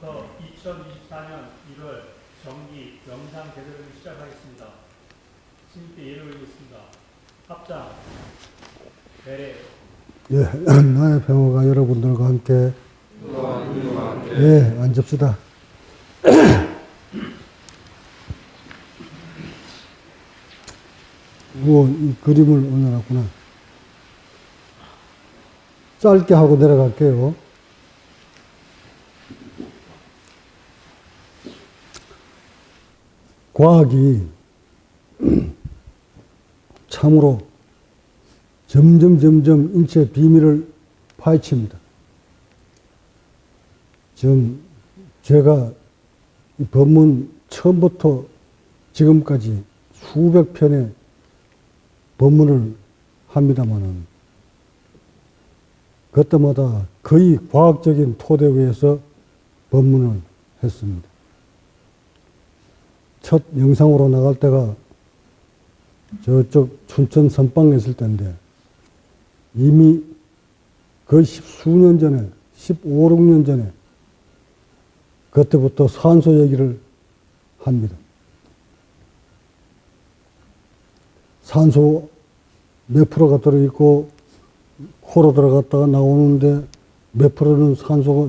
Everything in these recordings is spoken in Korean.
지금부터 2024년 1월 정기 영상 대회를 시작하겠습니다. 신께 예를 올리겠습니다. 합장, 배례. 예, 나의 병호가 여러분들과 함께 예, 앉읍시다. 이 그림을 올려놨구나. 짧게 하고 내려갈게요. 과학이 참으로 점점 인체의 비밀을 파헤칩니다. 지금 제가 이 법문 처음부터 지금까지 수백 편의 법문을 합니다마는 그때마다 거의 과학적인 토대 위에서 법문을 했습니다. 첫 영상으로 나갈 때가 저쪽 춘천 선방에 있을 때인데 이미 거의 십수년 전에, 15, 16년 전에 그때부터 산소 얘기를 합니다. 산소 몇 프로가 들어있고 코로 들어갔다가 나오는데 몇 프로는 산소가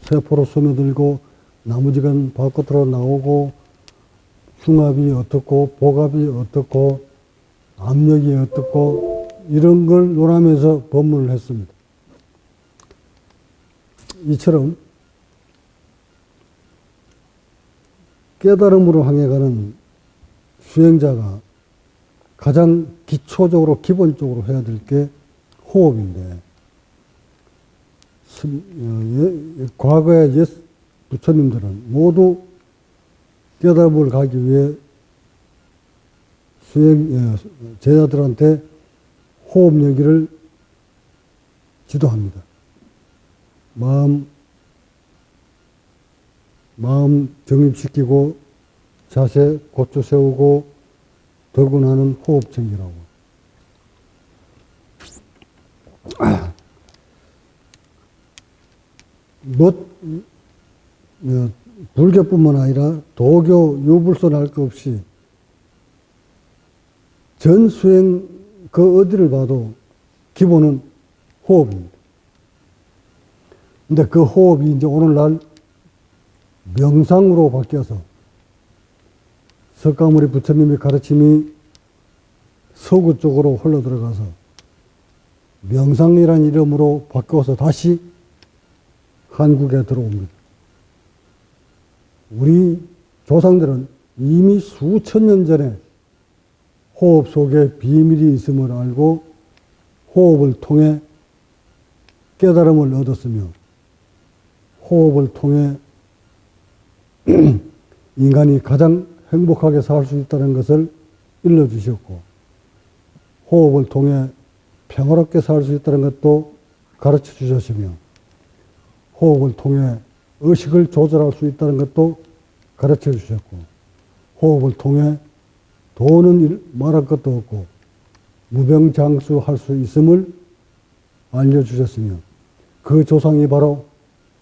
세포로 스며들고 나머지가 바깥으로 나오고 흉압이 어떻고 복압이 어떻고 압력이 어떻고 이런 걸 논하면서 법문을 했습니다. 이처럼 깨달음으로 향해 가는 수행자가 가장 기초적으로 기본적으로 해야 될 게 호흡인데 과거의 옛 부처님들은 모두 깨달음을 가기 위해 제자들한테 호흡 얘기를 지도합니다. 마음 정립시키고 자세 고쳐 세우고 들고 나는 호흡 챙기라고. 불교뿐만 아니라 도교, 유불선 할 것 없이 전 수행 그 어디를 봐도 기본은 호흡입니다. 근데 그 호흡이 이제 오늘날 명상으로 바뀌어서 석가모니 부처님의 가르침이 서구 쪽으로 흘러 들어가서 명상이라는 이름으로 바꿔서 다시 한국에 들어옵니다. 우리 조상들은 이미 수천 년 전에 호흡 속에 비밀이 있음을 알고 호흡을 통해 깨달음을 얻었으며 호흡을 통해 인간이 가장 행복하게 살 수 있다는 것을 일러주셨고 호흡을 통해 평화롭게 살 수 있다는 것도 가르쳐 주셨으며 호흡을 통해 의식을 조절할 수 있다는 것도 가르쳐 주셨고 호흡을 통해 돈은 말할 것도 없고 무병장수할 수 있음을 알려주셨으며 그 조상이 바로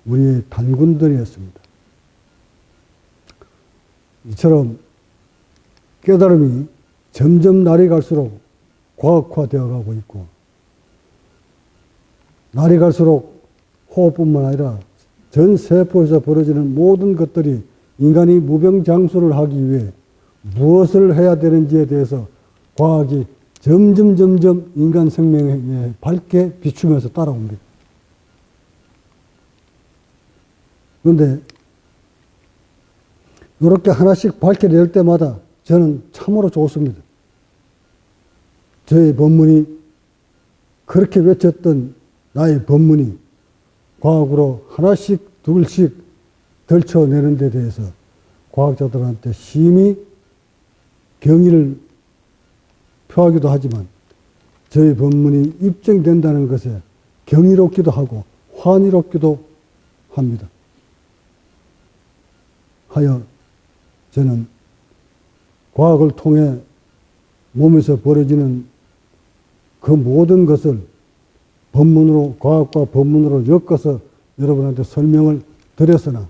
우리의 단군들이었습니다. 이처럼 깨달음이 점점 날이 갈수록 과학화되어 가고 있고 날이 갈수록 호흡뿐만 아니라 전 세포에서 벌어지는 모든 것들이 인간이 무병장수를 하기 위해 무엇을 해야 되는지에 대해서 과학이 점점 인간 생명에 밝게 비추면서 따라옵니다. 그런데 이렇게 하나씩 밝혀낼 때마다 저는 참으로 좋습니다. 저의 법문이 그렇게 외쳤던 나의 법문이 과학으로 하나씩 둘씩 덜쳐내는 데 대해서 과학자들한테 심히 경의를 표하기도 하지만 저의 법문이 입증된다는 것에 경이롭기도 하고 환희롭기도 합니다. 하여 저는 과학을 통해 몸에서 벌어지는 그 모든 것을 법문으로, 과학과 법문으로 엮어서 여러분한테 설명을 드렸으나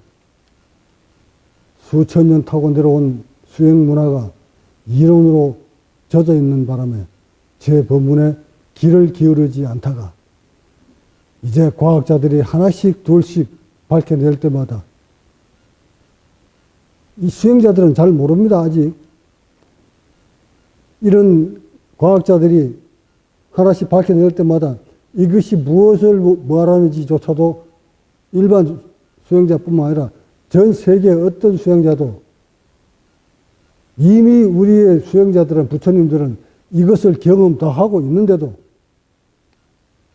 수천 년 타고 내려온 수행 문화가 이론으로 젖어 있는 바람에 제 법문에 귀를 기울이지 않다가 이제 과학자들이 하나씩 둘씩 밝혀낼 때마다 이 수행자들은 잘 모릅니다, 아직. 이런 과학자들이 하나씩 밝혀낼 때마다 이것이 무엇을 말하는지조차도 일반 수행자뿐만 아니라 전 세계의 어떤 수행자도 이미 우리의 수행자들은, 부처님들은 이것을 경험 다 하고 있는데도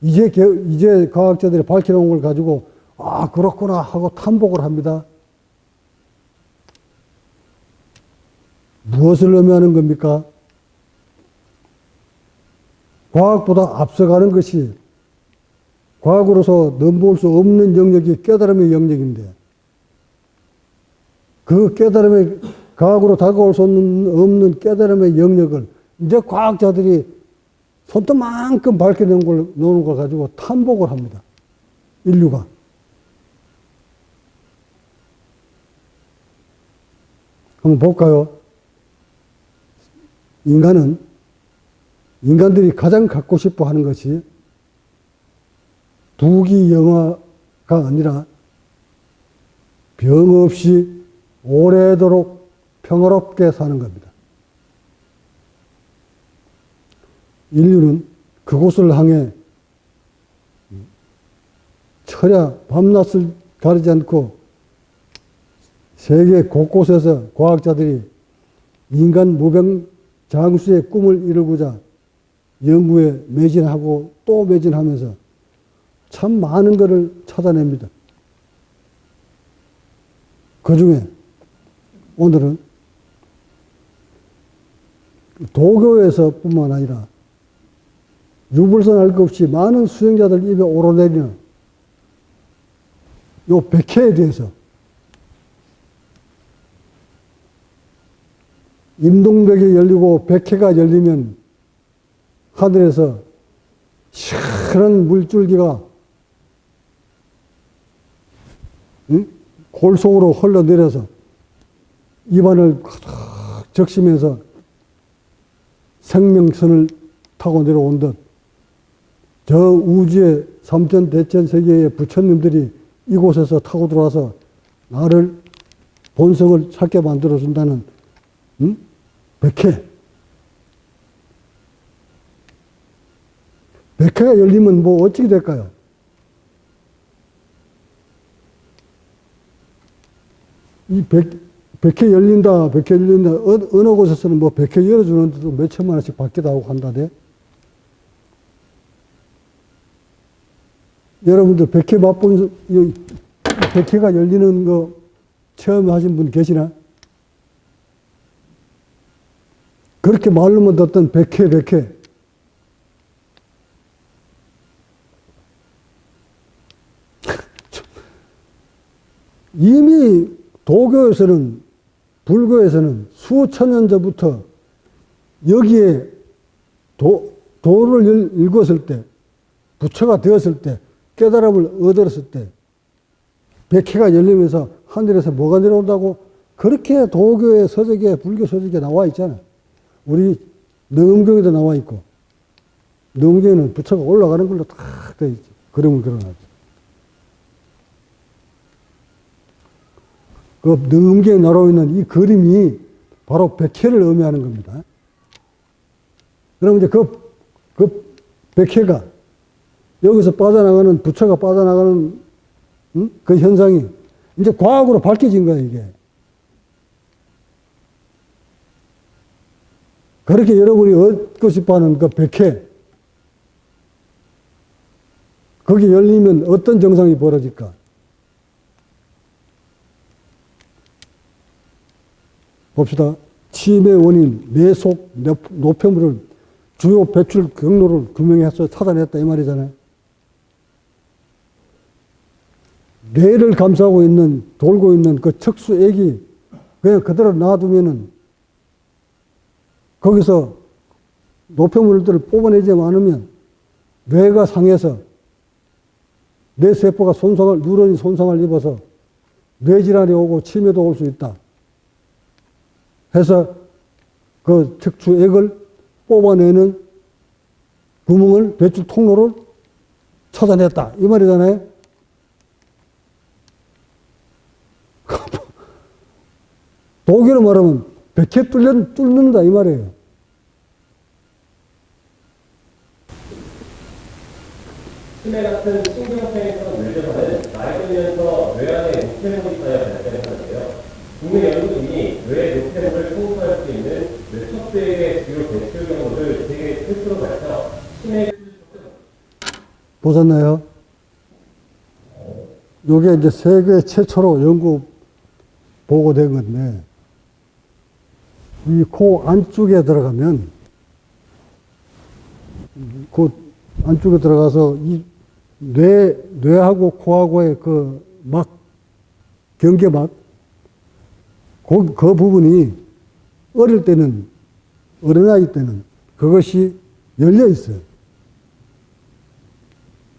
이제 과학자들이 밝혀놓은 걸 가지고 아, 그렇구나 하고 탐복을 합니다. 무엇을 의미하는 겁니까? 과학보다 앞서가는 것이 과학으로서 넘볼 수 없는 영역이 깨달음의 영역인데 그 깨달음의 과학으로 다가올 수 없는 깨달음의 영역을 이제 과학자들이 손톱만큼 밝혀놓은 걸 가지고 탐복을 합니다. 인류가. 한번 볼까요? 인간들이 가장 갖고 싶어 하는 것이 부귀영화가 아니라 병 없이 오래도록 평화롭게 사는 겁니다. 인류는 그곳을 향해 철야 밤낮을 가리지 않고 세계 곳곳에서 과학자들이 인간 무병장수의 꿈을 이루고자 연구에 매진하고 또 매진하면서 참 많은 것을 찾아냅니다. 그 중에 오늘은 도교에서 뿐만 아니라 유불선 알 것 없이 많은 수행자들 입에 오르내리는 요 백회에 대해서 임동백이 열리고 백회가 열리면 하늘에서 시원한 물줄기가 골 속으로 흘러내려서 입안을 가득 적시면서 생명선을 타고 내려온 듯 저 우주의 삼천대천 세계의 부처님들이 이곳에서 타고 들어와서 나를 본성을 찾게 만들어준다는 백회. 백회가 열리면 뭐 어떻게 될까요? 이 백회 열린다, 백회 열린다. 어느 곳에서는 뭐 백회 열어주는데도 몇 천만 원씩 받기도 하고 한다대. 여러분들 백회 맛본, 백회가 열리는 거 체험하신 분 계시나? 그렇게 말로만 듣던 백회. 이미 도교에서는, 불교에서는 수천 년 전부터 여기에 도를 읽었을 때, 부처가 되었을 때, 깨달음을 얻었을 때, 백회가 열리면서 하늘에서 뭐가 내려온다고 그렇게 도교의 서적에, 불교 서적에 나와 있잖아. 우리 능엄경에도 나와 있고, 능엄경에는 부처가 올라가는 걸로 딱 돼 있지. 그림을 그려놨지. 그 능엄경에 나와 있는 이 그림이 바로 백회를 의미하는 겁니다. 그럼 이제 그 백회가 여기서 빠져나가는, 부처가 빠져나가는 그 현상이 이제 과학으로 밝혀진 거야, 이게. 그렇게 여러분이 얻고 싶어 하는 그 백회, 거기 열리면 어떤 정상이 벌어질까? 봅시다. 치매의 원인, 뇌속 노폐물을 주요 배출 경로를 규명해서 찾아냈다 이 말이잖아요. 뇌를 감싸고 있는, 돌고 있는 그 척수액이 그냥 그대로 놔두면은 거기서 노폐물들을 뽑아내지 않으면 뇌가 상해서 뇌세포가 뉴런이 손상을 입어서 뇌질환이 오고 치매도 올 수 있다. 해서 그 척추액을 뽑아내는 구멍을 배출 통로를 찾아냈다. 이 말이잖아요. 독일어 말하면 백해 뚫는다 이 말이에요. 치매 같은 신경성에서 늘려서는 나이 들면서 뇌 안에 노폐물이 쌓여 발생하는데요. 국내 연구진이 뇌 노폐물을 청소할 수 있는 뇌척수액의 주요 배출 경로를 세계 최초로 밝혀 치매 보셨나요? 요게 이제 세계 최초로 연구 보고된 건데, 이 코 안쪽에 들어가면, 그 안쪽에 들어가서 이 뇌하고 코하고의 그 경계막, 그 부분이 어릴 때는, 어린아이 때는 그것이 열려 있어요.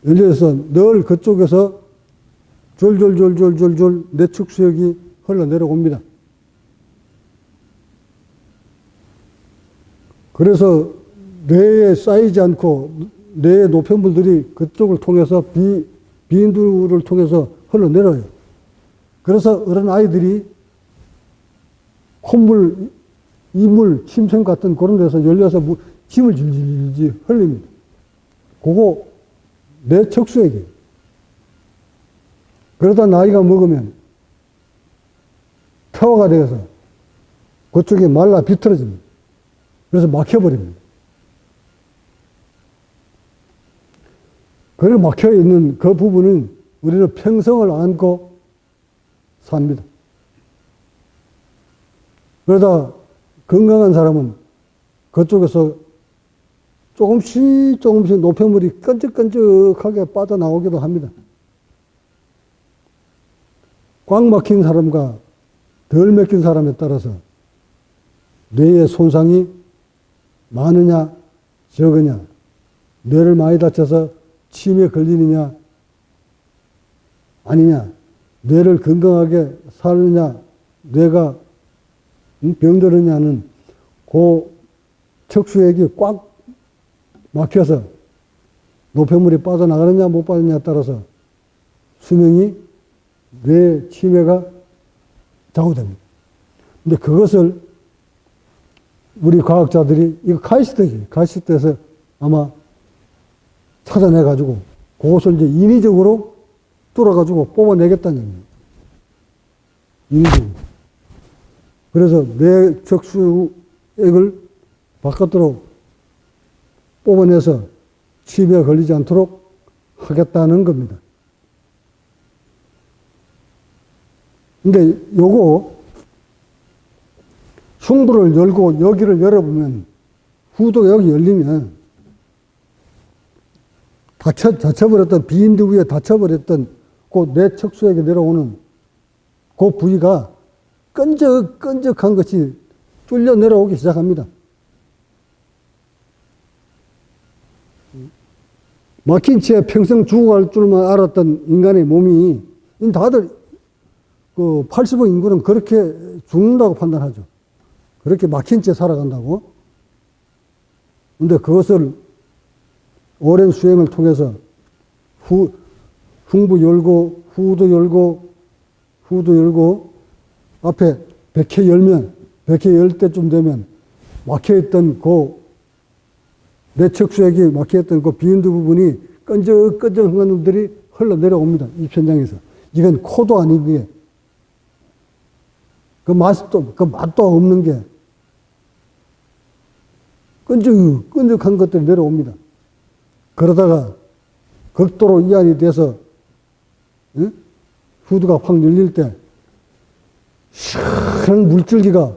열려 있어 늘 그쪽에서 졸졸졸졸졸졸 뇌축수액이 흘러내려옵니다. 그래서 뇌에 쌓이지 않고 뇌의 노폐물들이 그쪽을 통해서 비인두를 통해서 흘러내려요. 그래서 어린 아이들이 콧물, 이물, 침샘 같은 그런 데서 열려서 침을 질질 흘립니다. 그거 뇌척수액이에요. 그러다 나이가 먹으면 폐화가 되어서 그쪽이 말라 비틀어집니다. 그래서 막혀버립니다. 그리고 막혀있는 그 부분은 우리는 평생을 안고 삽니다. 그러다 건강한 사람은 그쪽에서 조금씩 노폐물이 끈적끈적하게 빠져나오기도 합니다. 꽉 막힌 사람과 덜 막힌 사람에 따라서 뇌의 손상이 많으냐 적으냐, 뇌를 많이 다쳐서 치매에 걸리느냐 아니냐, 뇌를 건강하게 사느냐, 뇌가 병들느냐는 그 척수액이 꽉 막혀서 노폐물이 빠져나가느냐 못 빠지느냐에 따라서 수명이 뇌 치매가 좌우됩니다. 근데 그것을 우리 과학자들이 이거 카이스트에서 아마 찾아내가지고 그것을 이제 인위적으로 뚫어가지고 뽑아내겠다는 얘기입니다. 인위적으로. 그래서 뇌 척수액을 바깥으로 뽑아내서 치매에 걸리지 않도록 하겠다는 겁니다. 근데 요거 흉부를 열고 여기를 열어보면 후두가 여기 열리면 다쳐버렸던 비인두 위에 다쳐버렸던 그 뇌척수액에 내려오는 그 부위가 끈적끈적한 것이 뚫려 내려오기 시작합니다. 막힌 채 평생 죽어갈 줄만 알았던 인간의 몸이 다들 그 80억 인구는 그렇게 죽는다고 판단하죠. 그렇게 막힌 채 살아간다고. 근데 그것을 오랜 수행을 통해서 흉부 열고 후도 열고 앞에 백회 열 때쯤 되면 막혀있던 뇌척수액이 막혀있던 그 비인두 부분이 끈적끈적한 것들이 흘러내려옵니다. 입천장에서. 이건 코도 아니고요. 그 맛도 없는 게 끈적한 것들이 내려옵니다. 그러다가 극도로 이완이 돼서 후두가 확 열릴 때 시원한 물줄기가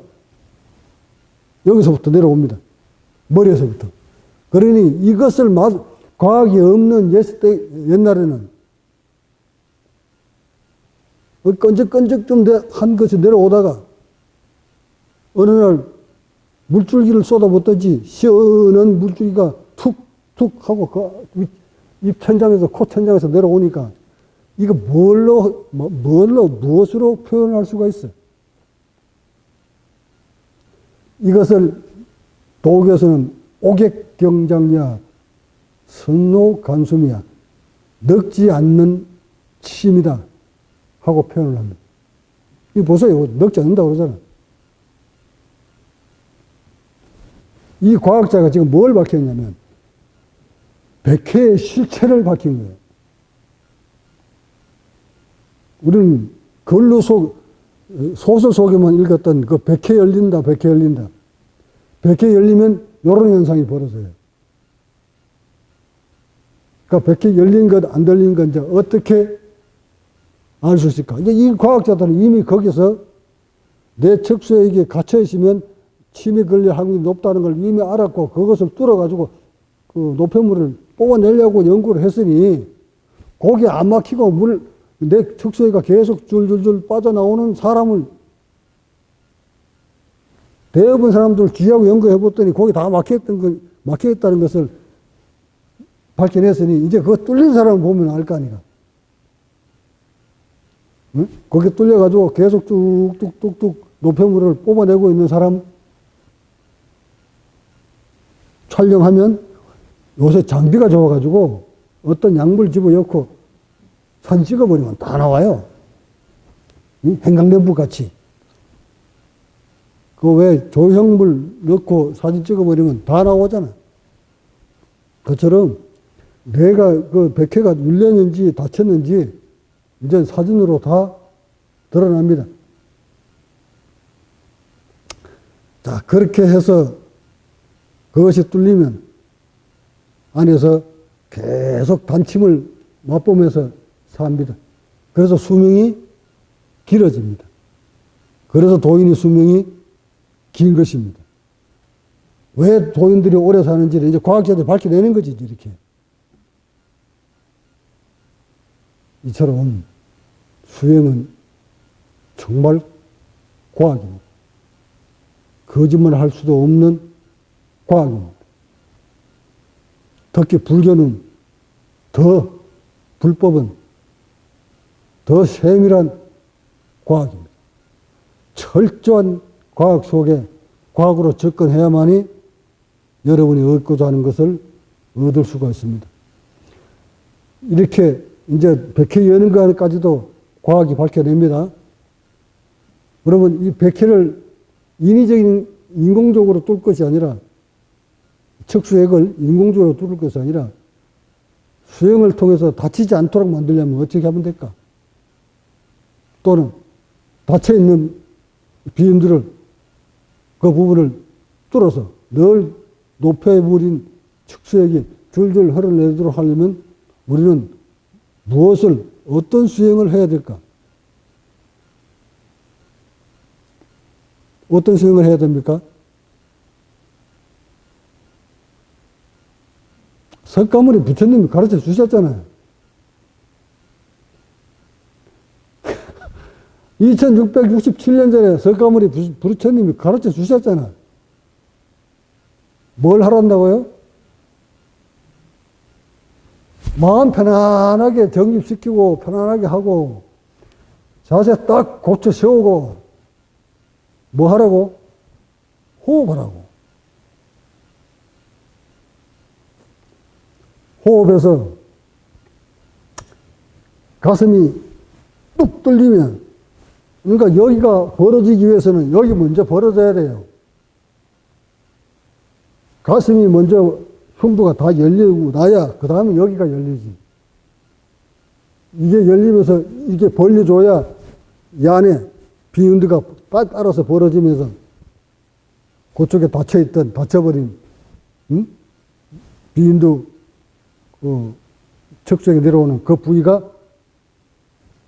여기서부터 내려옵니다. 머리에서부터. 그러니 이것을 과학이 없는 옛날에는 끈적끈적 좀 한 것이 내려오다가 어느 날 물줄기를 쏟아붓듯이 시원한 물줄기가 툭툭 하고 그 입 천장에서 코 천장에서 내려오니까 이거 무엇으로 표현할 수가 있어요? 이것을 도교에서는 오객경장이야 선노간숨이야 늙지 않는 침이다 하고 표현을 합니다. 이 보세요. 늙지 않는다고 그러잖아. 이 과학자가 지금 뭘 밝혔냐면 백회의 실체를 밝힌 거예요. 우리는 글로 소설 속에만 읽었던 그 백회 열린다, 백회 열린다. 백회 열리면 이런 현상이 벌어져요. 그러니까 백회 열린 것, 안 열린 것, 이제 어떻게 알 수 있을까? 이제 이 과학자들은 이미 거기서 내 척수에 갇혀 있으면 침이 걸릴 확률이 높다는 걸 이미 알았고, 그것을 뚫어가지고 그 노폐물을 뽑아내려고 연구를 했으니, 거기에 안 막히고 내 척수에가 계속 줄줄줄 빠져나오는 사람을 대부분 사람들 귀하고 연구해 봤더니 거기 다 막혀있다는 것을 밝혀냈으니 이제 그거 뚫린 사람을 보면 알 거 아니가. 응? 거기 뚫려가지고 계속 뚝뚝뚝뚝 노폐물을 뽑아내고 있는 사람 촬영하면 요새 장비가 좋아가지고 어떤 약물 집어넣고 사진 찍어버리면 다 나와요. 응? 행강연부 같이. 그 왜 조형물 넣고 사진 찍어버리면 다 나오잖아. 그처럼 내가 그 백회가 눌렸는지 다쳤는지 이제 사진으로 다 드러납니다. 자, 그렇게 해서 그것이 뚫리면 안에서 계속 단침을 맛보면서 삽니다. 그래서 수명이 길어집니다. 그래서 도인의 수명이 긴 것입니다. 왜 도인들이 오래 사는지를 이제 과학자들이 밝혀내는 거지, 이렇게. 이처럼 수행은 정말 과학입니다. 거짓말 할 수도 없는 과학입니다. 특히 불교는 불법은 더 세밀한 과학입니다. 철저한 과학 속에 과학으로 접근해야만이 여러분이 얻고자 하는 것을 얻을 수가 있습니다. 이렇게 이제 백회 여는 것까지도 과학이 밝혀냅니다. 그러면 이 백회를 인위적인 인공적으로 뚫을 것이 아니라 척수액을 인공적으로 뚫을 것이 아니라 수행을 통해서 다치지 않도록 만들려면 어떻게 하면 될까? 또는 닫혀있는 비인들을 그 부분을 뚫어서 늘 노폐물인 척수액이 줄줄 흘러내도록 하려면 우리는 어떤 수행을 해야 될까? 어떤 수행을 해야 됩니까? 석가모니 부처님이 가르쳐 주셨잖아요. 2667년 전에 석가모니 부처님이 가르쳐 주셨잖아. 뭘 하란다고요? 마음 편안하게 정립시키고 편안하게 하고 자세 딱 고쳐 세우고 뭐 하라고? 호흡하라고. 호흡해서 가슴이 뚝 뚫리면, 그러니까 여기가 벌어지기 위해서는 여기 먼저 벌어져야 돼요. 가슴이 먼저 흉부가 다 열리고 나야 그 다음에 여기가 열리지. 이게 열리면서 이게 벌려줘야 이 안에 비운드가 따라서 벌어지면서 그쪽에 닫혀버린 비운드 척수에 내려오는 그 부위가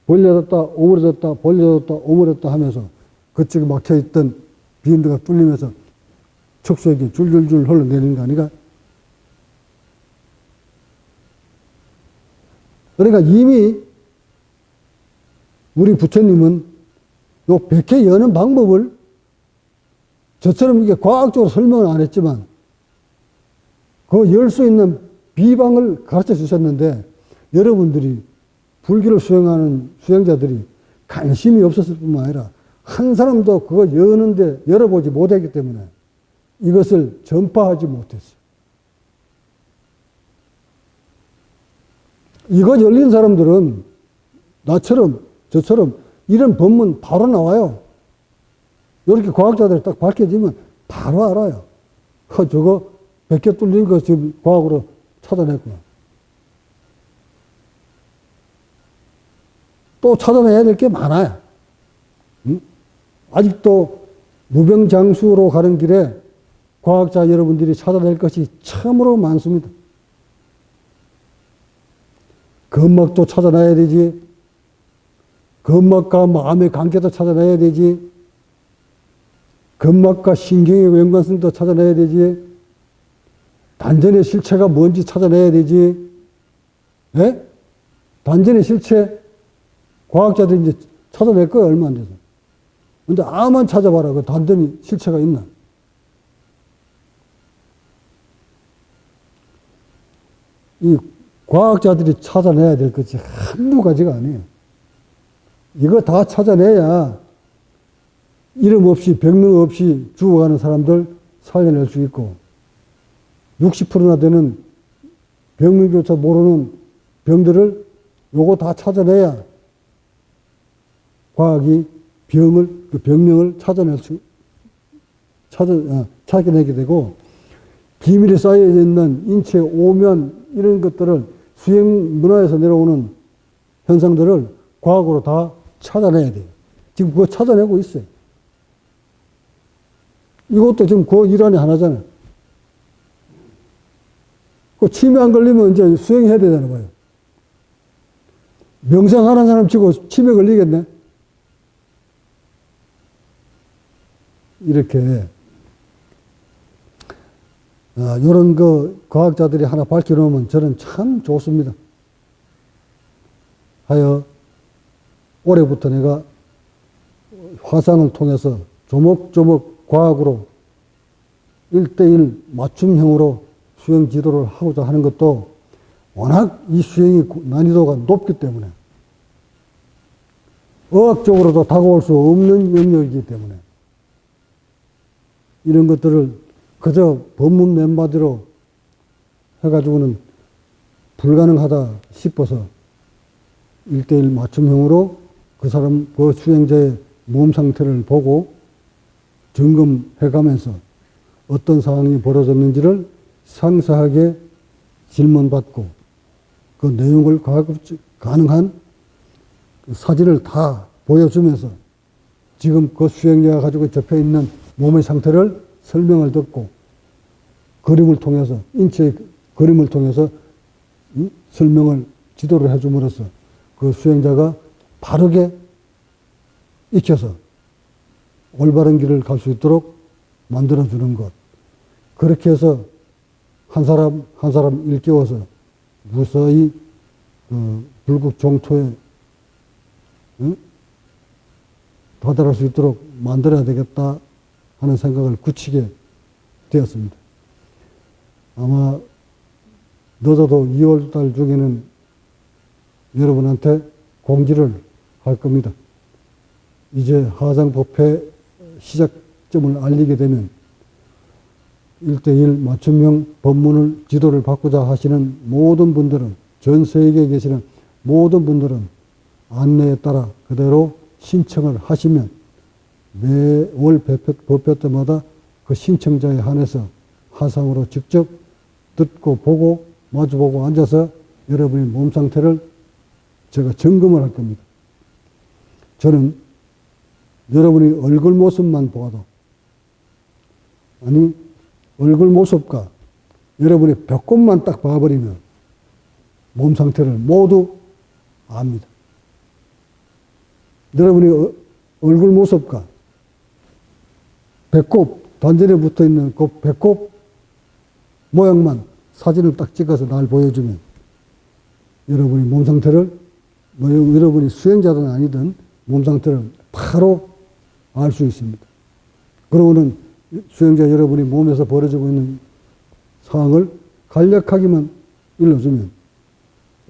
벌려졌다 오므려졌다 벌려졌다 오므렸다 하면서 그쪽에 막혀있던 비운드가 뚫리면서 척수액이 줄줄줄 흘러내리는 거 아니가? 그러니까 이미 우리 부처님은 요 백회 여는 방법을 저처럼 이게 과학적으로 설명을 안 했지만 그 열 수 있는 비방을 가르쳐 주셨는데 여러분들이 불교를 수행하는 수행자들이 관심이 없었을 뿐만 아니라 한 사람도 그거 열어보지 못했기 때문에 이것을 전파하지 못했어요. 이거 열린 사람들은 나처럼 저처럼 이런 법문 바로 나와요. 이렇게 과학자들이 딱 밝혀지면 바로 알아요. 저거 100개 뚫린 거 지금 과학으로 찾아냈구나. 또 찾아내야 될 게 많아요. 응? 아직도 무병장수로 가는 길에 과학자 여러분들이 찾아낼 것이 참으로 많습니다. 근막도 찾아내야 되지. 근막과 마음의 관계도 찾아내야 되지. 근막과 신경의 연관성도 찾아내야 되지. 단전의 실체가 뭔지 찾아내야 되지. 예? 단전의 실체 과학자들이 이제 찾아낼 거예요. 얼마 안 돼서. 근데 아만 찾아봐라. 그 단전이 실체가 있나. 이 과학자들이 찾아내야 될 것이 한두 가지가 아니에요. 이거 다 찾아내야 이름 없이 병명 없이 죽어가는 사람들 살려낼 수 있고 60%나 되는 병명조차 모르는 병들을 요거 다 찾아내야 과학이 그 병명을 찾아내게 되고 비밀에 쌓여져 있는 인체 오면 이런 것들을 수행 문화에서 내려오는 현상들을 과학으로 다 찾아내야 돼요. 지금 그거 찾아내고 있어요. 이것도 지금 그 일환의 하나잖아요. 그 치매 안 걸리면 이제 수행해야 되잖아 봐요. 명상하는 사람 치고 치매 걸리겠네? 이렇게 이런 그 과학자들이 하나 밝혀놓으면 저는 참 좋습니다. 하여 올해부터 내가 화상을 통해서 조목조목 과학으로 1:1 맞춤형으로 수행 지도를 하고자 하는 것도 워낙 이 수행이 난이도가 높기 때문에 의학적으로도 다가올 수 없는 영역이기 때문에 이런 것들을 그저 법문 몇 마디로 해가지고는 불가능하다 싶어서 1:1 맞춤형으로 그 수행자의 몸 상태를 보고 점검해가면서 어떤 상황이 벌어졌는지를 상세하게 질문받고 그 내용을 가능한 사진을 다 보여주면서 지금 그 수행자가 가지고 접해있는 몸의 상태를 설명을 듣고 그림을 통해서 인체의 그림을 통해서 설명을 지도를 해줌으로써 그 수행자가 바르게 익혀서 올바른 길을 갈 수 있도록 만들어주는 것. 그렇게 해서 한 사람 한 사람 일깨워서 무사히 불국 종토에 도달할 수 있도록 만들어야 되겠다 하는 생각을 굳히게 되었습니다. 아마 늦어도 2월달 중에는 여러분한테 공지를 할 겁니다. 이제 하상법회 시작점을 알리게 되면 1:1 맞춤형 법문을 지도를 받고자 하시는 모든 분들은 전 세계에 계시는 모든 분들은 안내에 따라 그대로 신청을 하시면 매월 법회 때마다 그 신청자에 한해서 화상으로 직접 듣고 보고 마주보고 앉아서 여러분의 몸 상태를 제가 점검을 할 겁니다. 저는 여러분이 얼굴 모습만 보아도 아니 얼굴 모습과 여러분의 배꼽만 딱 봐버리면 몸 상태를 모두 압니다. 여러분이 얼굴 모습과 배꼽, 단전에 붙어 있는 그 배꼽 모양만 사진을 딱 찍어서 날 보여주면 여러분이 몸 상태를, 여러분이 수행자든 아니든 몸 상태를 바로 알 수 있습니다. 그러고는 수행자 여러분이 몸에서 벌어지고 있는 상황을 간략하게만 일러주면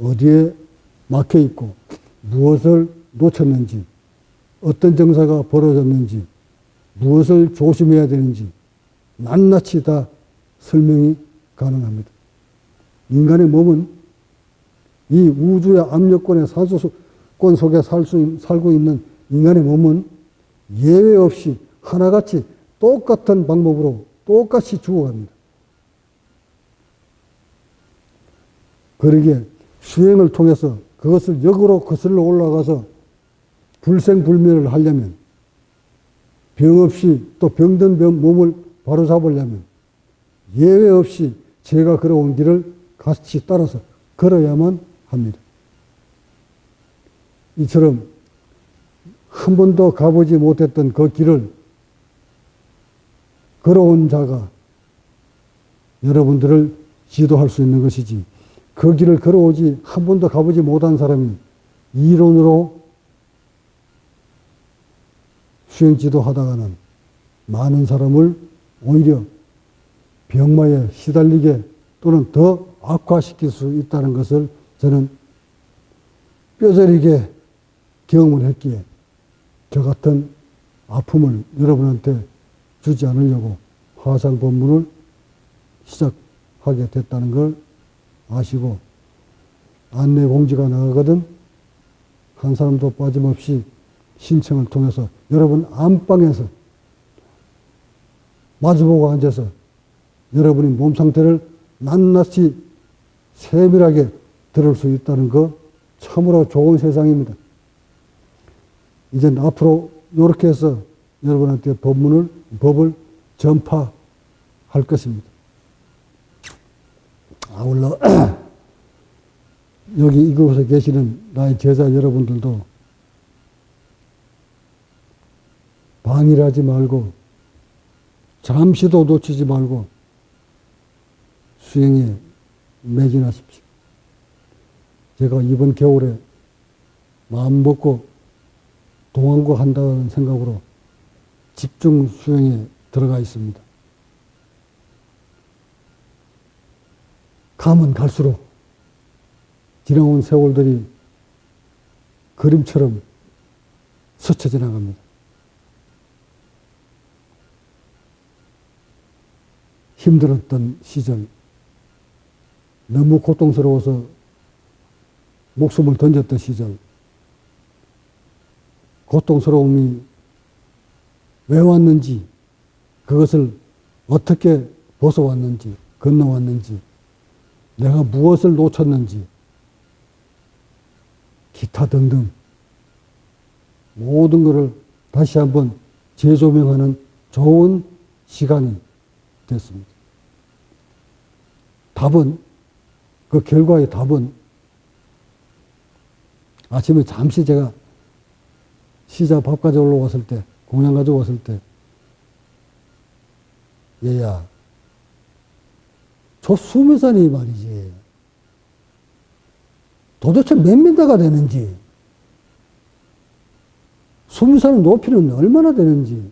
어디에 막혀 있고 무엇을 놓쳤는지, 어떤 정사가 벌어졌는지, 무엇을 조심해야 되는지 낱낱이 다 설명이 가능합니다. 인간의 몸은 이 우주의 압력권의 산소권 속에 살고 있는 인간의 몸은 예외 없이 하나같이 똑같은 방법으로 똑같이 죽어갑니다. 그러기에 수행을 통해서 그것을 역으로 거슬러 올라가서 불생불멸을 하려면, 병 없이 또 병든 몸을 바로잡으려면 예외 없이 제가 걸어온 길을 같이 따라서 걸어야만 합니다. 이처럼 한 번도 가보지 못했던 그 길을 걸어온 자가 여러분들을 지도할 수 있는 것이지, 그 길을 걸어오지 한 번도 가보지 못한 사람이 이론으로 수행 지도하다가는 많은 사람을 오히려 병마에 시달리게 또는 더 악화시킬 수 있다는 것을 저는 뼈저리게 경험을 했기에 저 같은 아픔을 여러분한테 주지 않으려고 화상 법문을 시작하게 됐다는 걸 아시고, 안내 공지가 나가거든 한 사람도 빠짐없이 신청을 통해서 여러분 안방에서 마주보고 앉아서 여러분의 몸 상태를 낱낱이 세밀하게 들을 수 있다는 거 참으로 좋은 세상입니다. 이제 앞으로 이렇게 해서 여러분한테 법을 전파할 것입니다. 아울러 여기 이곳에 계시는 나의 제자 여러분들도 방일하지 말고 잠시도 놓치지 말고 수행에 매진하십시오. 제가 이번 겨울에 마음 먹고 동안고 한다는 생각으로 집중 수행에 들어가 있습니다. 가면 갈수록 지나온 세월들이 그림처럼 스쳐 지나갑니다. 힘들었던 시절, 너무 고통스러워서 목숨을 던졌던 시절, 고통스러움이 왜 왔는지, 그것을 어떻게 벗어왔는지, 건너왔는지, 내가 무엇을 놓쳤는지, 기타 등등 모든 것을 다시 한번 재조명하는 좋은 시간이 됐습니다. 그 결과의 답은 아침에 잠시 제가 시자 밥 가져오러 왔을 때, 공양 가져왔을 때, 얘야, 저 수미산이 말이지, 도대체 몇 미터가 되는지, 수미산의 높이는 얼마나 되는지,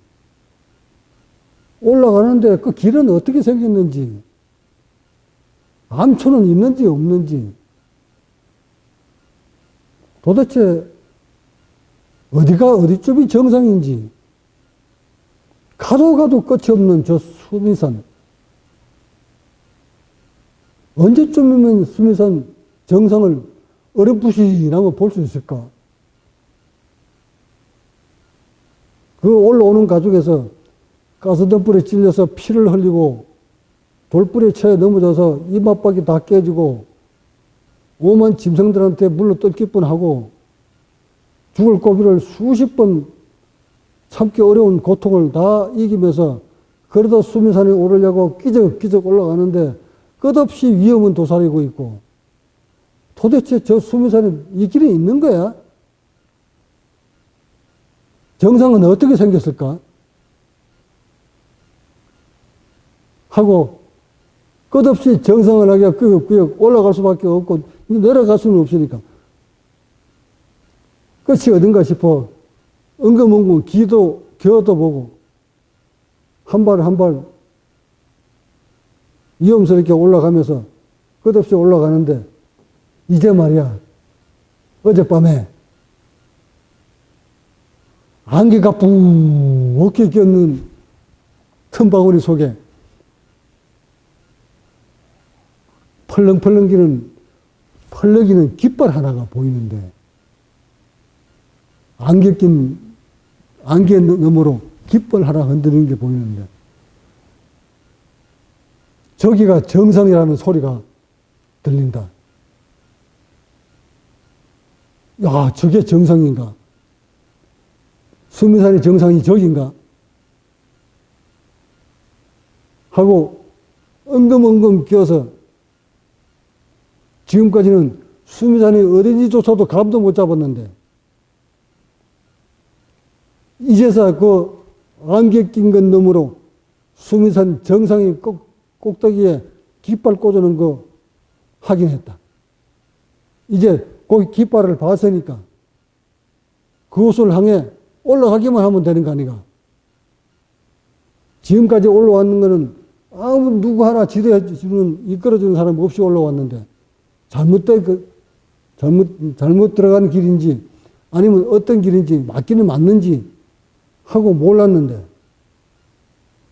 올라가는데 그 길은 어떻게 생겼는지, 암초는 있는지 없는지, 도대체 어디가 어디쯤이 정상인지, 가도 끝이 없는 저 수미산, 언제쯤이면 수미산 정상을 어렴풋이나마 볼 수 있을까? 그 올라오는 가족에서 가스덤불에 찔려서 피를 흘리고 돌불에 쳐에 넘어져서 이마박이 다 깨지고 오만 짐승들한테 물로 뜯길 뻔하고 죽을 고비를 수십 번 참기 어려운 고통을 다 이기면서 그래도 수미산에 오르려고 끼적끼적 올라가는데 끝없이 위험은 도사리고 있고, 도대체 저 수미산에 이 길이 있는 거야? 정상은 어떻게 생겼을까? 하고 끝없이 정상을 하기가 꾸역꾸역 올라갈 수밖에 없고 내려갈 수는 없으니까 끝이 어딘가 싶어 엉금엉금 기어도 보고 한 발 한 발 위험스럽게 올라가면서 끝없이 올라가는데, 이제 말이야, 어젯밤에 안개가 뿌옇게 꼈는 틈바구니 속에 펄럭이는 깃발 하나가 보이는데, 안개 너머로 깃발 하나 흔드는 게 보이는데, 저기가 정상이라는 소리가 들린다. 야, 저게 정상인가? 수미산의 정상이 저긴가? 하고 엉금엉금 끼어서 지금까지는 수미산이 어딘지조차도 감도 못 잡았는데, 이제서 그 안개 낀 것 너머로 수미산 정상의 꼭대기에 깃발 꽂아놓은 거 확인했다. 이제 거기 깃발을 봤으니까 그곳을 향해 올라가기만 하면 되는 거 아니가. 지금까지 올라왔는 거는 아무 누구 하나 지도해주는, 이끌어주는 사람 없이 올라왔는데, 잘못 들어가는 길인지 아니면 어떤 길인지 맞기는 맞는지 하고 몰랐는데,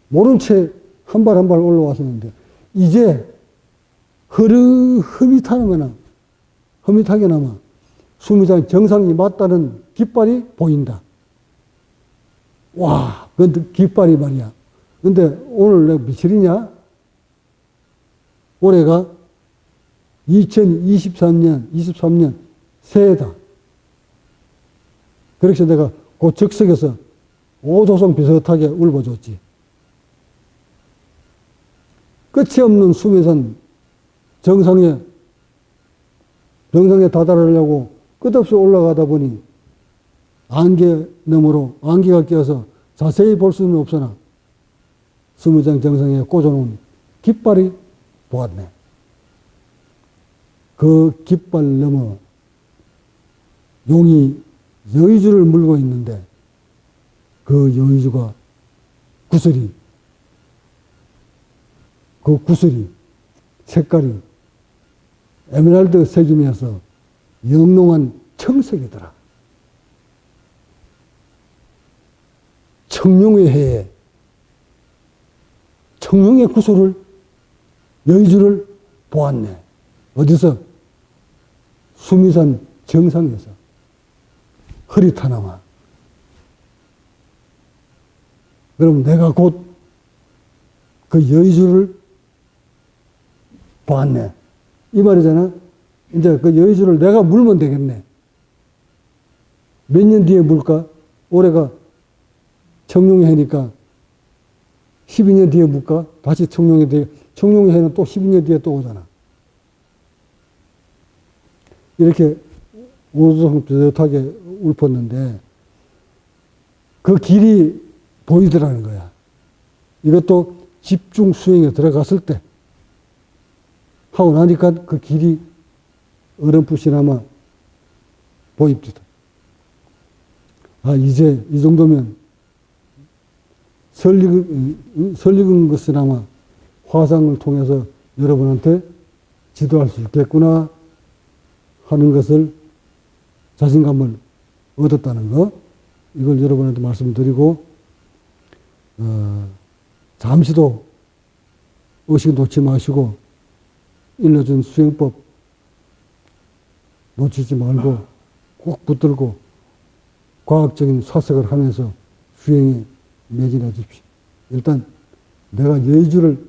모른 채 한 발 한 발 올라왔었는데, 이제 흐릿하게나마 수미산 정상이 맞다는 깃발이 보인다. 와, 그 깃발이 말이야. 근데 오늘 내가 며칠이냐? 올해가 23년 새해다. 그래서 내가 그 적석에서 오조선 비슷하게 울어줬지. 끝이 없는 수미산 정상에 다다르려고 끝없이 올라가다 보니 안개 너머로 안개가 껴서 자세히 볼 수는 없으나 수미산 정상에 꽂아놓은 깃발이 보았네. 그 깃발 너머 용이 여의주를 물고 있는데, 그 여의주가 구슬이 색깔이 에메랄드 색이면서 영롱한 청색이더라. 청룡의 해에 청룡의 구슬을, 여의주를 보았네. 어디서? 수미산 정상에서. 흐릿하나마. 그럼 내가 곧 그 여의주를 보았네. 이 말이잖아. 이제 그 여의주를 내가 물면 되겠네. 몇 년 뒤에 물까? 올해가 청룡의 해니까 12년 뒤에 물까? 다시 청룡의 해는 또 12년 뒤에 또 오잖아. 이렇게 오조성 비슷하게 울펐는데, 그 길이 보이더라는 거야. 이것도 집중 수행에 들어갔을 때 하고 나니까 그 길이 어렴풋이나마 보입니다. 아, 이제 이 정도면 설익은 것이나마 화상을 통해서 여러분한테 지도할 수 있겠구나 하는 것을, 자신감을 얻었다는 거, 이걸 여러분한테 말씀드리고, 잠시도 의식 놓지 마시고 일러준 수행법 놓치지 말고 꼭 붙들고 과학적인 사색을 하면서 수행에 매진해 주십시오. 일단 내가 여의주를,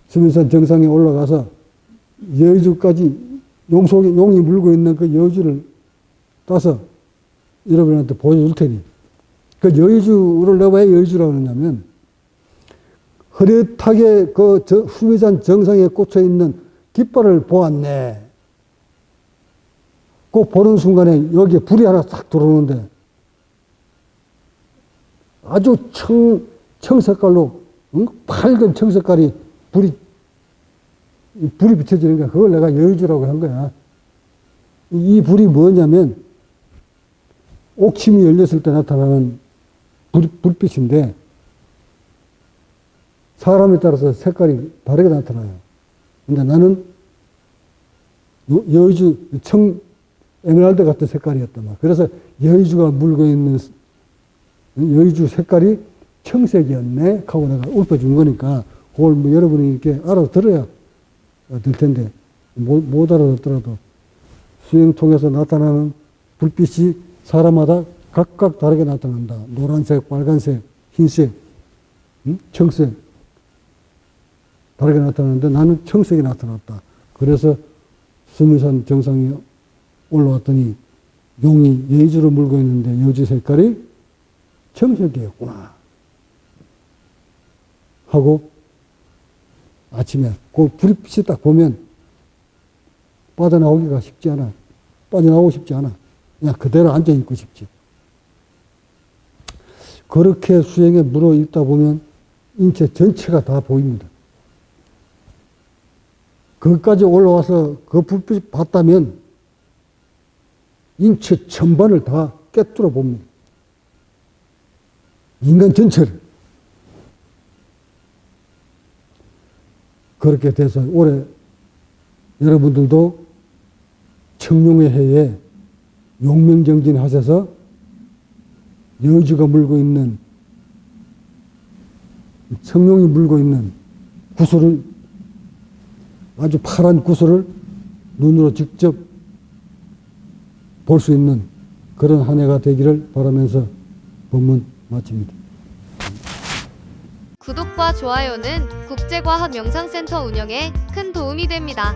수미산 정상에 올라가서 여의주까지 용이 물고 있는 그 여의주를 따서 여러분한테 보여줄 테니, 그 여의주를 내가 왜 여의주라고 하냐면, 흐릿하게 그 수미산 정상에 꽂혀 있는 깃발을 보았네. 그 보는 순간에 여기에 불이 하나 싹 들어오는데, 아주 청색깔로, 밝은 청색깔이 불이 비춰지는 거야. 그걸 내가 여의주라고 한 거야. 이 불이 뭐냐면, 옥침이 열렸을 때 나타나는 불빛인데, 사람에 따라서 색깔이 다르게 나타나요. 근데 나는 여의주, 에메랄드 같은 색깔이었단 말이야. 그래서 여의주가 물고 있는 여의주 색깔이 청색이었네 하고 내가 읊어준 거니까, 그걸 뭐 여러분이 이렇게 알아들어야 될 텐데 못 알아듣더라도 수행통에서 나타나는 불빛이 사람마다 각각 다르게 나타난다. 노란색, 빨간색, 흰색, 청색 다르게 나타나는데 나는 청색이 나타났다. 그래서 스미산 정상에 올라왔더니 용이 여의주를 물고 있는데 여지 색깔이 청색이었구나 하고 아침에 그 불빛이 딱 보면 빠져나오기가 쉽지 않아. 빠져나오고 싶지 않아. 그냥 그대로 앉아있고 싶지. 그렇게 수행에 물어 있다 보면 인체 전체가 다 보입니다. 거기까지 올라와서 그 불빛 봤다면 인체 전반을 다 꿰뚫어 봅니다. 인간 전체를. 그렇게 돼서 올해 여러분들도 청룡의 해에 용명정진 하셔서 여주가 물고 있는 청룡이 물고 있는 구슬을 아주 파란 구슬을 눈으로 직접 볼 수 있는 그런 한 해가 되기를 바라면서 본문 마칩니다. 구독과 좋아요는 국제과학명상센터 운영에 큰 도움이 됩니다.